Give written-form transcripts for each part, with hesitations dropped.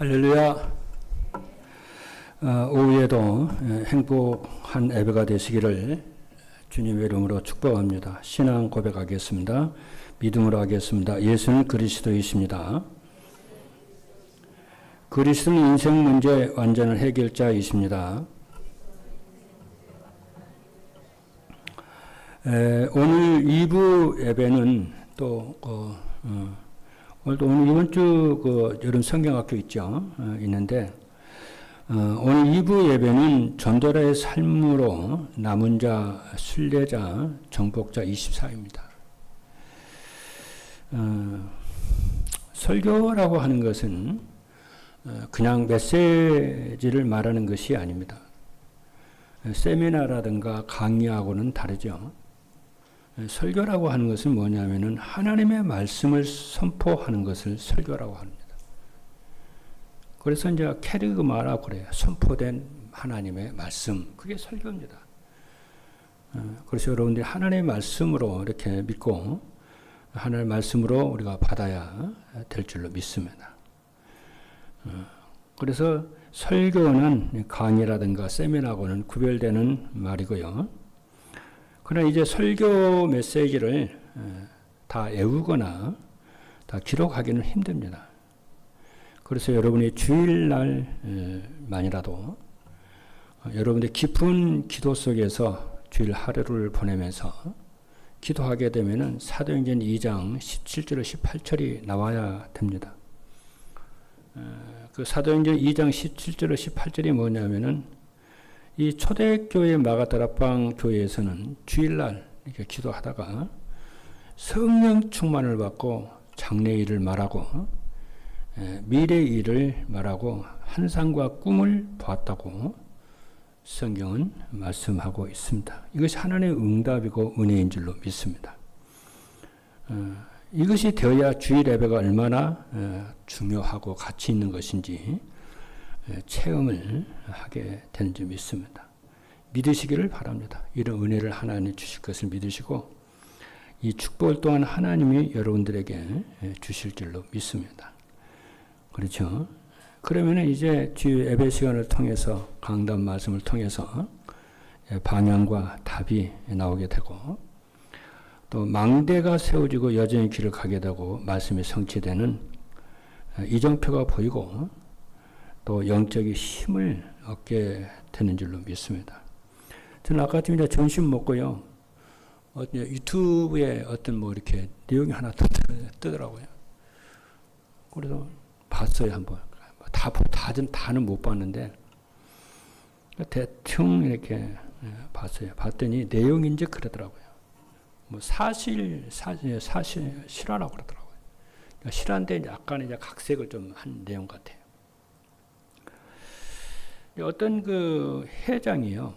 할렐루야. 오후에도 행복한 예배가 되시기를 주님의 이름으로 축복합니다. 신앙 고백하겠습니다. 믿음으로 하겠습니다. 예수는 그리스도이십니다. 그리스도는 인생 문제 완전한 해결자이십니다. 오늘 2부 예배는 오늘 이번 주 여름 성경학교 있죠. 있는데 오늘 2부 예배는 전도자의 삶으로 남은 자, 순례자, 정복자 24입니다. 설교라고 하는 것은 그냥 메시지를 말하는 것이 아닙니다. 세미나라든가 강의하고는 다르죠. 설교라고 하는 것은 뭐냐면은 하나님의 말씀을 선포하는 것을 설교라고 합니다. 그래서 이제 캐리그마라고 그래요. 선포된 하나님의 말씀. 그게 설교입니다. 그래서 여러분들이 하나님의 말씀으로 이렇게 믿고 하나님의 말씀으로 우리가 받아야 될 줄로 믿습니다. 그래서 설교는 강의라든가 세미나하고는 구별되는 말이고요. 그러나 이제 설교 메시지를 다 외우거나 다 기록하기는 힘듭니다. 그래서 여러분이 주일날만이라도 여러분의 깊은 기도 속에서 주일 하루를 보내면서 기도하게 되면은 사도행전 2장 17절 18절이 나와야 됩니다. 그 사도행전 2장 17절 18절이 뭐냐면은 이 초대교회 마가다락방 교회에서는 주일날 이렇게 기도하다가 성령 충만을 받고 장래 일을 말하고 미래 일을 말하고 환상과 꿈을 보았다고 성경은 말씀하고 있습니다. 이것이 하나님의 응답이고 은혜인 줄로 믿습니다. 이것이 되어야 주일 예배가 얼마나 중요하고 가치 있는 것인지 체험을 하게 되는지 믿습니다. 믿으시기를 바랍니다. 이런 은혜를 하나님 주실 것을 믿으시고 이 축복을 또한 하나님이 여러분들에게 주실 줄로 믿습니다. 그렇죠? 그러면 이제 주일 예배 시간을 통해서 강단 말씀을 통해서 방향과 답이 나오게 되고 또 망대가 세워지고 여전히 길을 가게 되고 말씀이 성취되는 이정표가 보이고 또 영적인 힘을 얻게 되는 줄로 믿습니다. 저는 아까 이제 점심 먹고요. 유튜브에 어떤 이렇게 내용이 하나 뜨더라고요. 그래서 봤어요, 한번. 다는 못 봤는데, 대충 이렇게 봤어요. 봤더니 내용인지 그러더라고요. 실화라고 그러더라고요. 실화인데 약간 이제 각색을 좀 한 내용 같아요. 어떤 회장이요,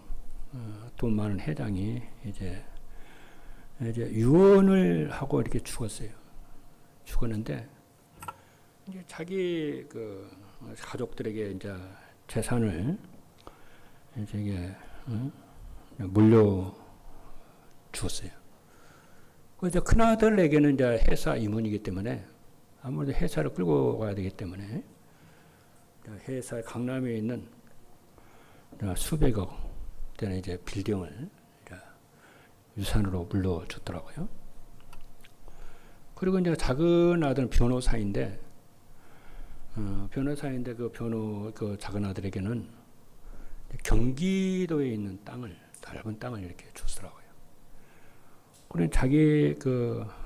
돈 많은 회장이 이제 유언을 하고 이렇게 죽었어요. 죽었는데, 이제 자기 가족들에게 이제 재산을 이제 물려 주었어요. 그래서 큰아들에게는 이제 회사 임원이기 때문에 아무래도 회사를 끌고 가야 되기 때문에 회사 강남에 있는 수백억 되는 이제 빌딩을 유산으로 물려줬더라고요. 그리고 이제 작은 아들은 변호사인데, 그 작은 아들에게는 경기도에 있는 넓은 땅을 이렇게 줬더라고요. 그리고 자기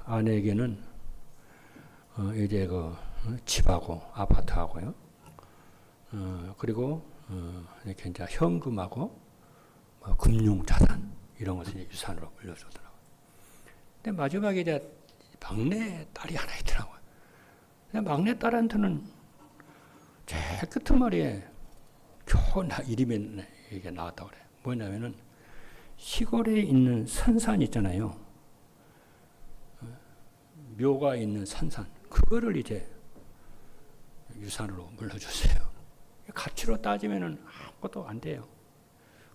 아내에게는 이제 집하고 아파트하고요. 그리고 이렇게 이제 현금하고 금융자산 이런 것을 유산으로 물려주더라고요. 근데 마지막에 이제 막내 딸이 하나 있더라고요. 근데 막내 딸한테는 제일 끄트머리에 겨우 이름이 이게 나왔다고 그래요. 뭐냐면은 시골에 있는 선산 있잖아요. 묘가 있는 산산. 그거를 이제 유산으로 물려주세요. 가치로 따지면은 아무것도 안 돼요.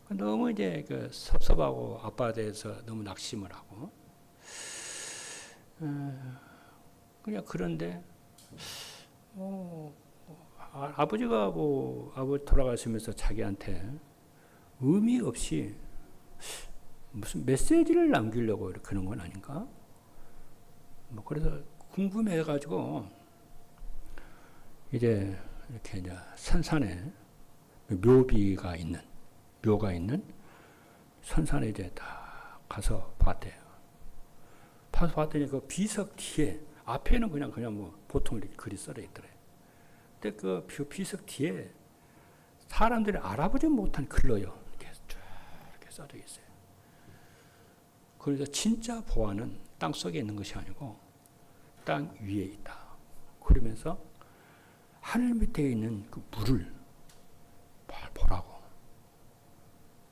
너무 이제 섭섭하고 아빠에 대해서 너무 낙심을 하고, 그냥 그런데 아버지가 아버지 돌아가시면서 자기한테 의미 없이 무슨 메시지를 남기려고 이렇게 그런 건 아닌가? 그래서 궁금해가지고 이제 이렇게 이제 산산에 묘가 있는 산산에 이제 다 가서 봤대요. 가서 봤더니 그 비석 뒤에 앞에는 그냥 보통 이렇게 글이 써져 있더래. 근데 그 비석 뒤에 사람들이 알아보지 못한 글로요. 이렇게 쭉 이렇게 써져 있어요. 그래서 진짜 보화는 땅 속에 있는 것이 아니고 땅 위에 있다. 그러면서 하늘 밑에 있는 그 물을 보라고.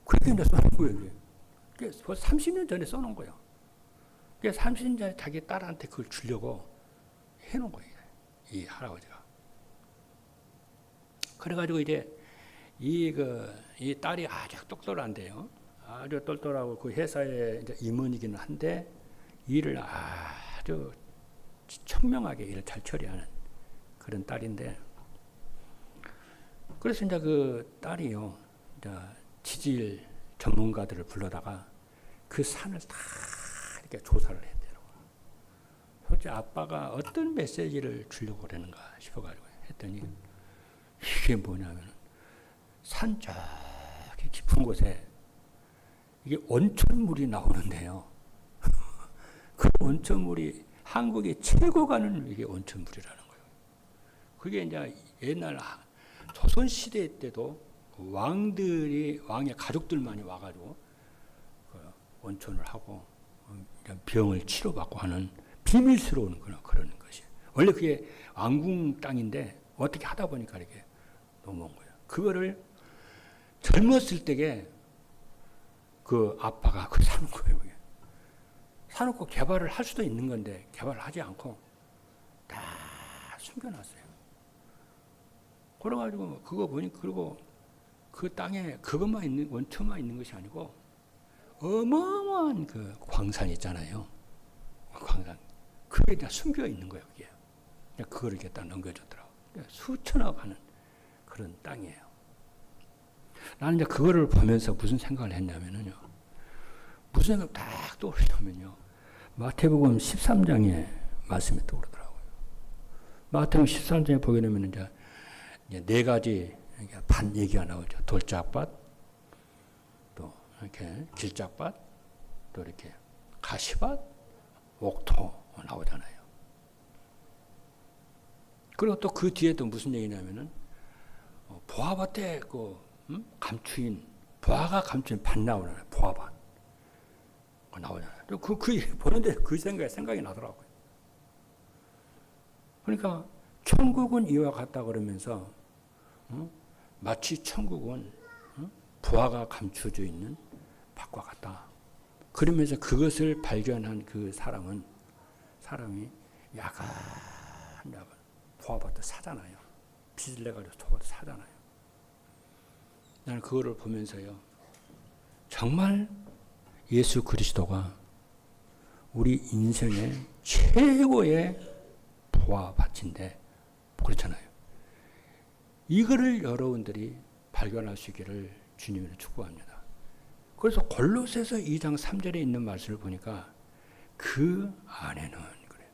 그렇게 이제 써놓은 거예요. 벌써 30년 전에 써놓은 거예요. 30년 전에 자기 딸한테 그걸 주려고 해놓은 거예요. 이 할아버지가. 그래가지고 이제 이 딸이 아주 똑똑한데요. 아주 똘똘하고 그 회사의 이제 임원이기는 한데 일을 아주 청명하게 일을 잘 처리하는 그런 딸인데, 그래서 이제 그 딸이요, 이제 지질 전문가들을 불러다가 그 산을 다 이렇게 조사를 했대요. 솔직히 아빠가 어떤 메시지를 주려고 그러는가 싶어가지고 했더니 이게 뭐냐면 산 저기 깊은 곳에 이게 온천물이 나오는데요. 그 온천물이 한국의 최고 가는 이게 온천물이라는 거예요. 그게 이제 옛날 조선 시대 때도 왕의 가족들만이 와가지고 온천을 하고 병을 치료받고 하는 비밀스러운 그런 것이. 원래 그게 왕궁 땅인데 어떻게 하다 보니까 이렇게 넘어온 거예요. 그거를 젊었을 때에 그 아빠가 그 사는 거예요. 그게. 사놓고 개발을 할 수도 있는 건데 개발을 하지 않고 다 숨겨놨어요. 그래가지고 그거 보니, 그리고 그 땅에 그것만 있는, 원천만 있는 것이 아니고 어마어마한 그 광산 있잖아요. 광산. 그게 다 숨겨 있는 거예요. 그게. 그거를 이렇게 딱 넘겨줬더라고요. 수천억 하는 그런 땅이에요. 나는 이제 그거를 보면서 무슨 생각을 했냐면요. 무슨 생각 딱 떠오르냐면요. 마태복음 13장에 말씀이 떠오르더라고요. 마태복음 13장에 보게 되면 이제 네 가지 밭 얘기가 나오죠. 돌짝밭, 또 이렇게 길짝밭, 또 이렇게 가시밭, 옥토 나오잖아요. 그리고 또 그 뒤에도 무슨 얘기냐면은 보화밭에 감추인, 보화가 감추인 밭 나오잖아요. 보화밭 나오잖아요. 그 보는데 그 생각이 나더라고요. 그러니까 천국은 이와 같다 그러면서 마치 천국은 보화가 감춰져 있는 밭과 같다. 그러면서 그것을 발견한 그 사람이 야간야간 보화밭을 사잖아요. 빚을 내가지고 보화밭을 사잖아요. 나는 그거를 보면서요, 정말 예수 그리스도가 우리 인생의 최고의 보화밭인데, 그렇잖아요. 이거를 여러분들이 발견하시기를 주님으로 축복합니다. 그래서 골로새서 2장 3절에 있는 말씀을 보니까 그 안에는 그래요.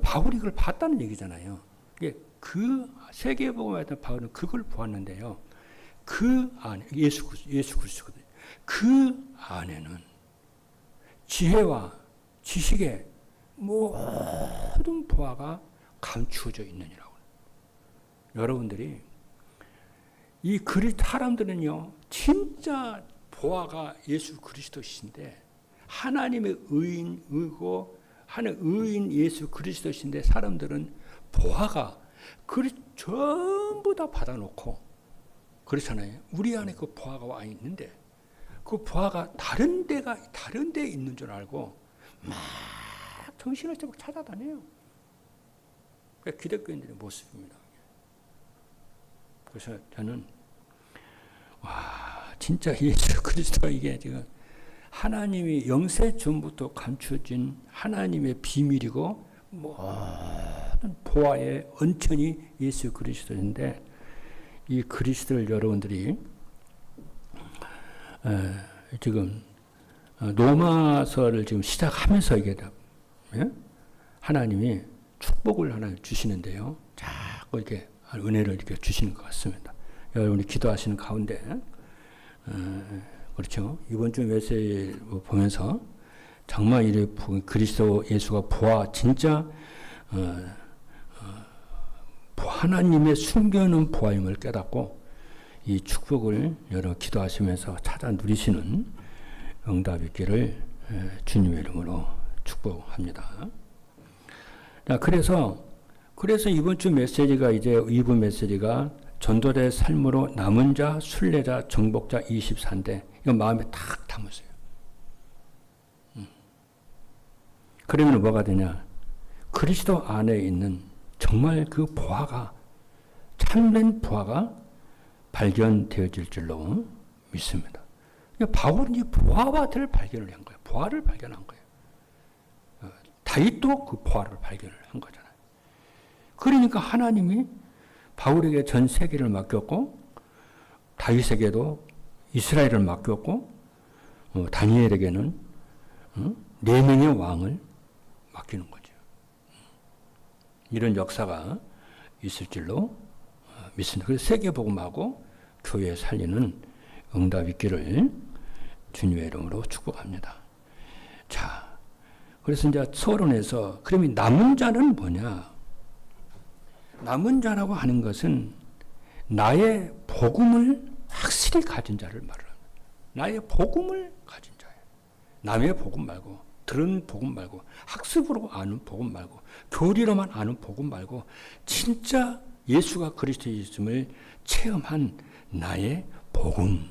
바울이 그걸 봤다는 얘기잖아요. 그 세계복음에 대한 바울은 그걸 보았는데요. 그 안에 예수 그리스도거든요. 그 안에는 지혜와 지식의 모든 보화가 감추어져 있느니라고. 여러분들이 이 사람들은요, 진짜 보화가 예수 그리스도이신데, 하나님의 의인이고 하나님의 의인 예수 그리스도이신데, 사람들은 보화가 전부 다 받아놓고 그렇잖아요. 우리 안에 그 보화가 와 있는데 그 보화가 다른 데 있는 줄 알고 막 정신을 막 찾아다녀요. 그게 기독교인들의 모습입니다. 그래서 저는 진짜 예수 그리스도가 이게 지금 하나님이 영세 전부터 감춰진 하나님의 비밀이고 모든 보화의 원천이 예수 그리스도인데 이 그리스도를 여러분들이 지금 로마서를 지금 시작하면서 이게 하나님이 축복을 하나 주시는데요. 자꾸 이렇게 은혜를 이렇게 주시는 것 같습니다. 여러분이 기도하시는 가운데 그렇죠. 이번 주 메시지 보면서 정말 이 그리스도 예수가 보아 진짜 하나님의 숨겨놓은 보아임을 깨닫고 이 축복을 여러분 기도하시면서 찾아 누리시는 응답이 있기를 주님의 이름으로 축복합니다. 그래서 이번 주 메시지가 이제 2부 메시지가 전도자의 삶으로 남은 자, 순례자, 정복자 24인데 이거 마음에 탁 담으세요. 그러면 뭐가 되냐? 그리스도 안에 있는 정말 그 보화가 참된 보화가 발견되어질 줄로 믿습니다. 바울은 이 보화를 발견을 한 거예요. 보화를 발견한 거예요. 다윗도 그 보화를 발견을 한 거잖아요. 그러니까 하나님이 바울에게 전 세계를 맡겼고 다윗에게도 이스라엘을 맡겼고 다니엘에게는 4명의 왕을 맡기는 거죠. 이런 역사가 있을 줄로 믿습니다. 그래서 세계복음하고 교회 살리는 응답 있기를 주님의 이름으로 축복합니다. 자, 그래서 이제 서론에서 그러면 남은 자는 뭐냐? 남은 자라고 하는 것은 나의 복음을 확실히 가진 자를 말합니다. 나의 복음을 가진 자예요. 남의 복음 말고, 들은 복음 말고, 학습으로 아는 복음 말고, 교리로만 아는 복음 말고, 진짜 예수가 그리스도이심을 체험한 나의 복음.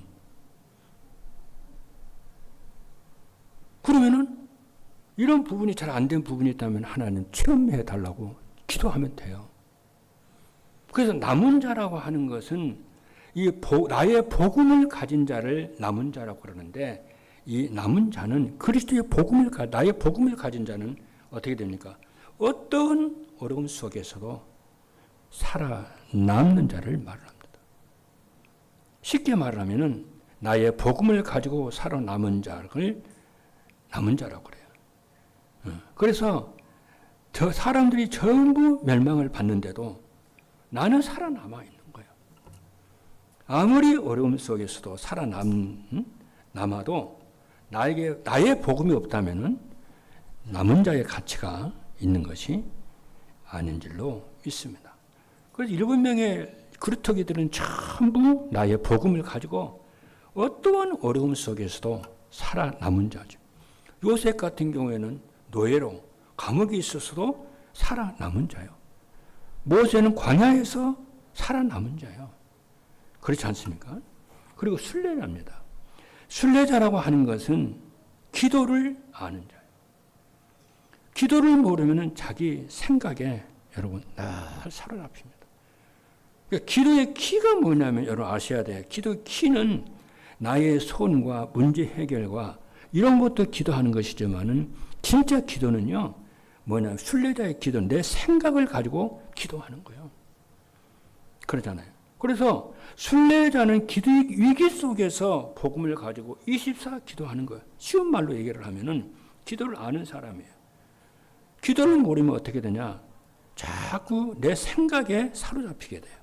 그러면은 이런 부분이 잘 안 된 부분이 있다면 하나님 체험해 달라고 기도하면 돼요. 그래서 남은 자라고 하는 것은 나의 복음을 가진 자를 남은 자라고 그러는데 이 남은 자는 그리스도의 나의 복음을 가진 자는 어떻게 됩니까? 어떤 어려움 속에서도 살아남는 자를 말합니다. 쉽게 말하면은 나의 복음을 가지고 살아남은 자를 남은 자라고 그래요. 그래서 저 사람들이 전부 멸망을 받는데도 나는 살아남아 있는 거예요. 아무리 어려움 속에서도 남아도 나의 복음이 없다면은 남은 자의 가치가 있는 것이 아닌 줄로 믿습니다. 그래서 7명의 그루터기들은 전부 나의 복음을 가지고 어떠한 어려움 속에서도 살아남은 자죠. 요셉 같은 경우에는 노예로 감옥에 있어서도 살아남은 자요. 모세는 광야에서 살아남은 자요. 그렇지 않습니까? 그리고 순례자입니다. 순례자라고 하는 것은 기도를 아는 자예요. 기도를 모르면 자기 생각에 여러분 늘 사로잡힙니다. 그러니까 기도의 키가 뭐냐면 여러분 아셔야 돼요. 기도의 키는 나의 소원과 문제 해결과 이런 것도 기도하는 것이지만은 진짜 기도는요 뭐냐면 순례자의 기도는 내 생각을 가지고 기도하는 거예요. 그러잖아요. 그래서 순례자는 기도의 위기 속에서 복음을 가지고 24 기도하는 거예요. 쉬운 말로 얘기를 하면은 기도를 아는 사람이에요. 기도를 모르면 어떻게 되냐? 자꾸 내 생각에 사로잡히게 돼요.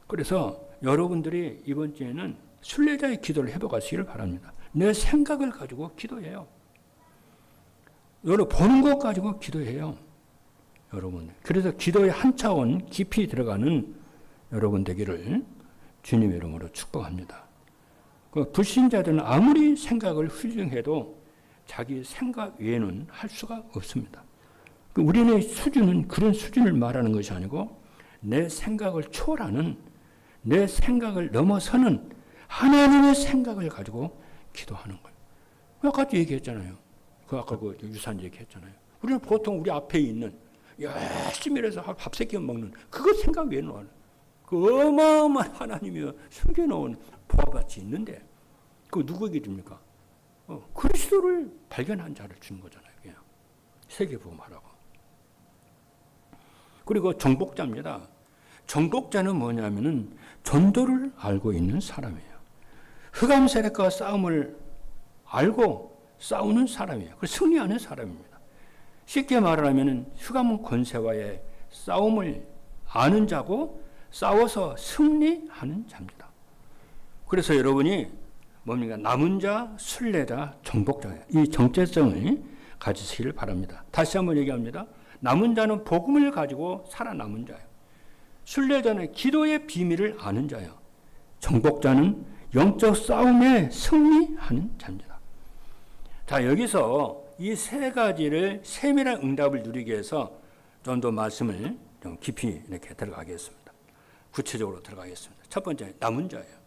그래서 여러분들이 이번 주에는 순례자의 기도를 해보시기를 바랍니다. 내 생각을 가지고 기도해요. 여러분 보는 것 가지고 기도해요. 여러분. 그래서 기도의 한 차원 깊이 들어가는 여러분 되기를 주님의 이름으로 축복합니다. 그 불신자들은 아무리 생각을 훌륭해도 자기 생각 외에는 할 수가 없습니다. 우리의 수준은 그런 수준을 말하는 것이 아니고 내 생각을 초월하는 내 생각을 넘어서는 하나님의 생각을 가지고 기도하는 거예요. 아까 얘기했잖아요. 아까 그 유산 얘기했잖아요. 우리는 보통 우리 앞에 있는 열심히 해서 밥 새끼 먹는 그거 생각 외에는 안 해요. 그 어마어마한 하나님이 숨겨놓은 보화같이 있는데 그 누구에게 줍니까? 그리스도를 발견한 자를 주는 거잖아요. 그냥 세계복음하라고. 그리고 정복자입니다. 정복자는 뭐냐면은 전도를 알고 있는 사람이에요. 흑암 세력과 싸움을 알고 싸우는 사람이에요. 그래서 승리하는 사람입니다. 쉽게 말하면 흑암 권세와의 싸움을 아는 자고 싸워서 승리하는 자입니다. 그래서 여러분이 뭡니까? 남은 자, 순례자, 정복자예요. 이 정체성을 가지시길 바랍니다. 다시 한번 얘기합니다. 남은 자는 복음을 가지고 살아남은 자예요. 순례자는 기도의 비밀을 아는 자예요. 정복자는 영적 싸움에 승리하는 자입니다. 자, 여기서 이 세 가지를 세밀한 응답을 누리기 위해서 좀 더 말씀을 좀 깊이 이렇게 들어가겠습니다. 구체적으로 들어가겠습니다. 첫 번째, 남은 자예요.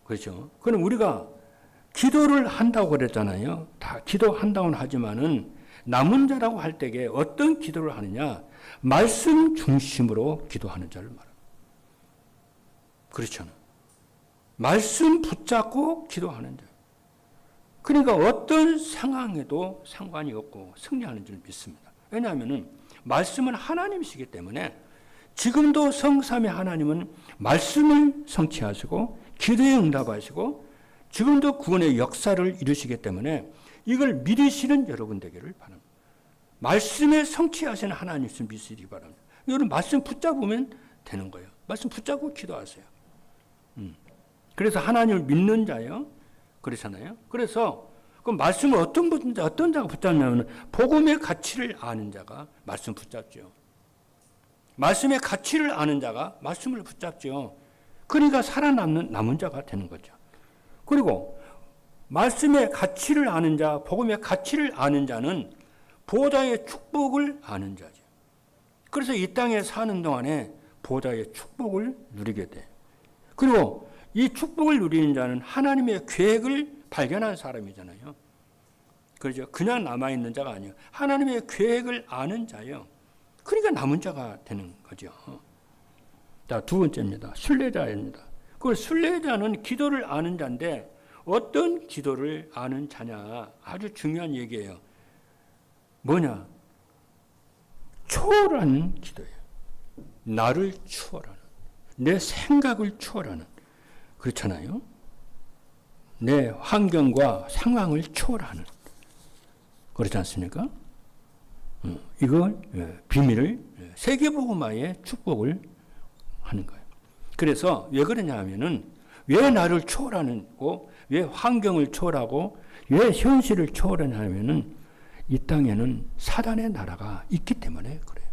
그렇죠? 그럼 우리가 기도를 한다고 그랬잖아요. 다 기도한다고는 하지만은 남은 자라고 할 때에 어떤 기도를 하느냐? 말씀 중심으로 기도하는 자를 말합니다. 그렇죠? 말씀 붙잡고 기도하는 자. 그러니까 어떤 상황에도 상관이 없고 승리하는 줄 믿습니다. 왜냐하면 말씀은 하나님이시기 때문에 지금도 성삼위 하나님은 말씀을 성취하시고 기도에 응답하시고 지금도 구원의 역사를 이루시기 때문에 이걸 믿으시는 여러분 되기를 바랍니다. 말씀에 성취하시는 하나님을 믿으시기 바랍니다. 여러분 말씀 붙잡으면 되는 거예요. 말씀 붙잡고 기도하세요. 그래서 하나님을 믿는 자예요. 그렇잖아요. 그래서 그 말씀을 어떤 자가 붙잡냐면 복음의 가치를 아는 자가 말씀 붙잡죠. 말씀의 가치를 아는 자가 말씀을 붙잡죠. 그러니까 살아남는 남은 자가 되는 거죠. 그리고 말씀의 가치를 아는 자, 복음의 가치를 아는 자는 보좌의 축복을 아는 자죠. 그래서 이 땅에 사는 동안에 보좌의 축복을 누리게 돼요. 그리고 이 축복을 누리는 자는 하나님의 계획을 발견한 사람이잖아요. 그렇죠? 그냥 남아있는 자가 아니에요. 하나님의 계획을 아는 자예요. 그러니까 남은 자가 되는 거죠. 자, 두 번째입니다. 순례자입니다. 그 순례자는 기도를 아는 자인데 어떤 기도를 아는 자냐? 아주 중요한 얘기예요. 뭐냐? 초월하는 기도예요. 나를 초월하는, 내 생각을 초월하는. 그렇잖아요. 내 환경과 상황을 초월하는. 그렇지 않습니까? 이걸 비밀을 세계복음화의 축복을 하는 거예요. 그래서 왜 그러냐 하면은 왜 나를 초월하고 왜 환경을 초월하고 왜 현실을 초월하냐 하면은 이 땅에는 사단의 나라가 있기 때문에 그래요.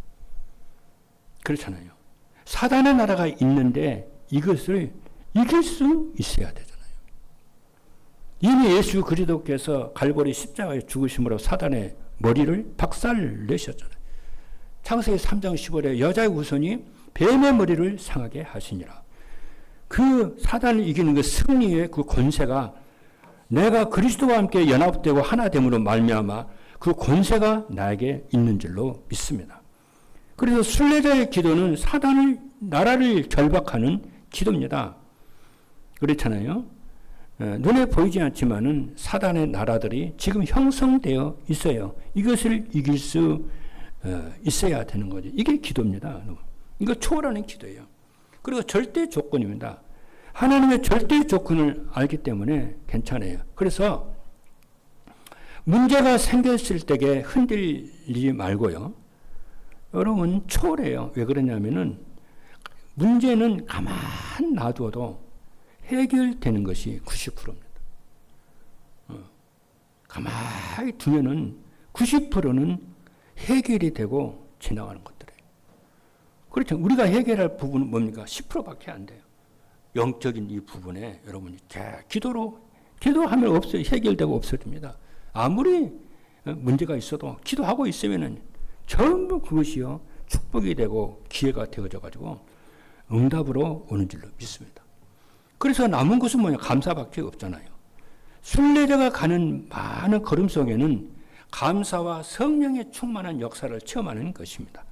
그렇잖아요. 사단의 나라가 있는데 이것을 이길 수 있어야 되잖아요. 이미 예수 그리스도께서 갈보리 십자가에 죽으심으로 사단의 머리를 박살내셨잖아요. 창세기 3장 15절에 여자의 후손이 뱀의 머리를 상하게 하시니라. 그 사단을 이기는 그 승리의 그 권세가 내가 그리스도와 함께 연합되고 하나됨으로 말미암아 그 권세가 나에게 있는 줄로 믿습니다. 그래서 순례자의 기도는 사단을 나라를 결박하는 기도입니다. 그렇잖아요. 눈에 보이지 않지만은 사단의 나라들이 지금 형성되어 있어요. 이것을 이길 수 있어야 되는 거죠. 이게 기도입니다. 이거 초월하는 기도예요. 그리고 절대 조건입니다. 하나님의 절대 조건을 알기 때문에 괜찮아요. 그래서 문제가 생겼을 때에 흔들리지 말고요. 여러분 초월해요. 왜 그러냐면은 문제는 가만 놔둬도 해결되는 것이 90%입니다. 가만히 두면은 90%는 해결이 되고 지나가는 것들이에요. 그렇죠. 우리가 해결할 부분은 뭡니까? 10%밖에 안 돼요. 영적인 이 부분에 여러분이 기도하면 해결되고 없어집니다. 아무리 문제가 있어도 기도하고 있으면은 전부 그것이요 축복이 되고 기회가 되어져 가지고 응답으로 오는 줄로 믿습니다. 그래서 남은 것은 뭐냐? 감사밖에 없잖아요. 순례자가 가는 많은 걸음 속에는 감사와 성령의 충만한 역사를 체험하는 것입니다.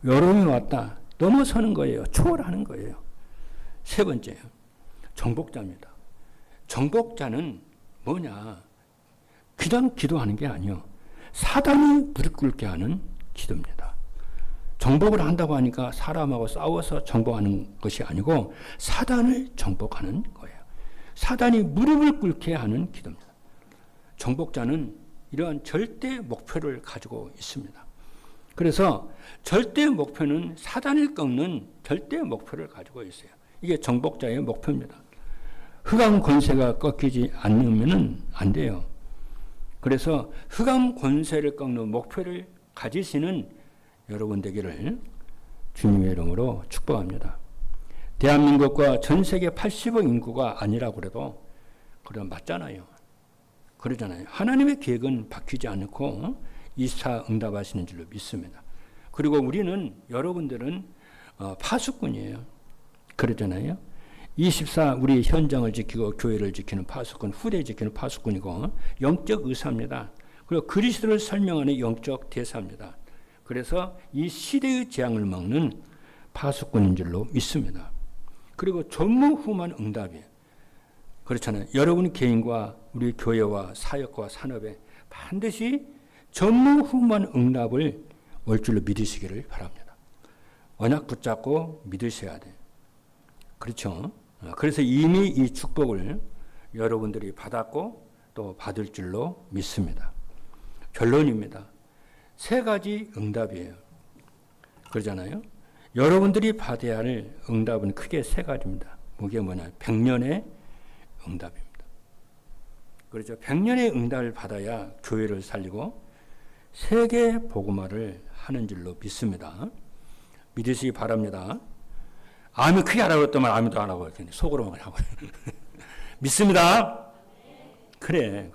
여름이 왔다. 넘어서는 거예요. 초월하는 거예요. 세 번째요. 정복자입니다. 정복자는 뭐냐? 그냥 기도하는 게 아니요. 사단이 무릎 꿇게 하는 기도입니다. 정복을 한다고 하니까 사람하고 싸워서 정복하는 것이 아니고 사단을 정복하는 거예요. 사단이 무릎을 꿇게 하는 기도입니다. 정복자는 이러한 절대 목표를 가지고 있습니다. 그래서 절대 목표는 사단을 꺾는 절대 목표를 가지고 있어요. 이게 정복자의 목표입니다. 흑암 권세가 꺾이지 않으면 안 돼요. 그래서 흑암 권세를 꺾는 목표를 가지시는 여러분 되기를 주님의 이름으로 축복합니다. 대한민국과 전 세계 80억 인구가 아니라고 그래도 그럼 맞잖아요. 그러잖아요. 하나님의 계획은 바뀌지 않고 24 응답하시는 줄로 믿습니다. 그리고 우리는 여러분들은 파수꾼이에요. 그러잖아요. 24 우리 현장을 지키고 교회를 지키는 파수꾼, 후대 지키는 파수꾼이고 영적 의사입니다. 그리고 그리스도를 설명하는 영적 대사입니다. 그래서 이 시대의 재앙을 막는 파수꾼인 줄로 믿습니다. 그리고 전무후무한 응답이에요. 그렇잖아요. 여러분 개인과 우리 교회와 사역과 산업에 반드시 전무후무한 응답을 올 줄로 믿으시기를 바랍니다. 언약 붙잡고 믿으셔야 돼요. 그렇죠? 그래서 이미 이 축복을 여러분들이 받았고 또 받을 줄로 믿습니다. 결론입니다. 3가지 응답이에요. 그러잖아요. 여러분들이 받아야 할 응답은 크게 3가지입니다. 그게 뭐냐? 100년의 응답입니다. 그렇죠. 100년의 응답을 받아야 교회를 살리고 세계 복음화를 하는 줄로 믿습니다. 믿으시기 바랍니다. 아멘 크게 하라고 했더만 아멘도 안 하고 이렇게 속으로만 하고 믿습니다. 그래.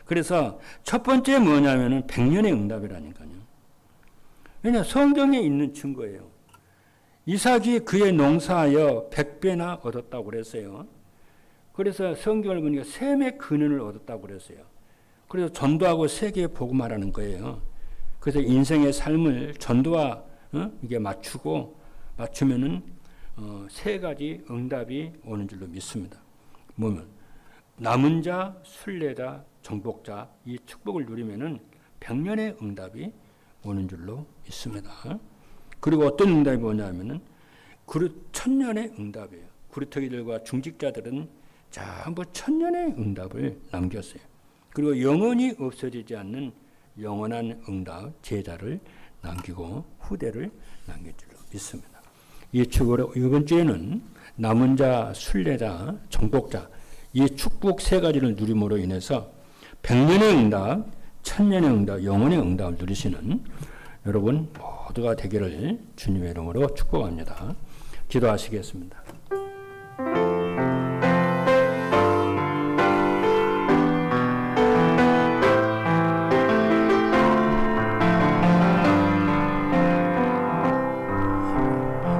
그래서 첫 번째 뭐냐면은 100년의 응답이라니까요. 왜냐 성경에 있는 증거예요. 이삭이 그의 농사하여 100배나 얻었다고 그랬어요. 그래서 성경을 보니까 셈의 근원을 얻었다고 그랬어요. 그래서 전도하고 세계에 복음하라는 거예요. 그래서 인생의 삶을 전도와 이게 맞추면은 3가지 응답이 오는 줄로 믿습니다. 뭐면 남은 자, 순례자, 정복자 이 축복을 누리면은 100년의 응답이 오는 줄로 믿습니다. 그리고 어떤 응답이 뭐냐면은 그릇 1000년의 응답이에요. 그루터기들과 중직자들은 전부 1000년의 응답을 남겼어요. 그리고 영원히 없어지지 않는 영원한 응답 제자를 남기고 후대를 남길 줄로 믿습니다. 이 축복으로 이번 주에는 남은 자, 순례자, 정복자 이 축복 3가지를 누림으로 인해서 100년의 응답, 1000년의 응답, 영원의 응답을 누리시는 여러분 모두가 되기를 주님의 이름으로 축복합니다. 기도하시겠습니다.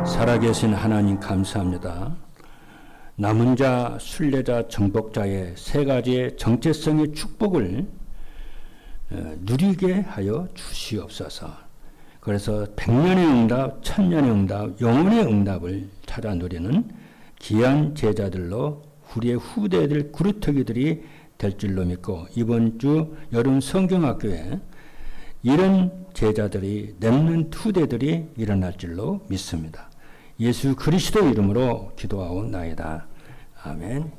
살아계신 하나님 감사합니다. 남은 자, 순례자, 정복자의 3가지의 정체성의 축복을 누리게 하여 주시옵소서. 그래서 100년의 응답, 1000년의 응답, 영원의 응답을 찾아 누리는 귀한 제자들로 우리의 후대들, 그루터기들이 될 줄로 믿고 이번 주 여름 성경학교에 이런 제자들이 렘넌트 후대들이 일어날 줄로 믿습니다. 예수 그리스도 이름으로 기도하옵나이다. 아멘.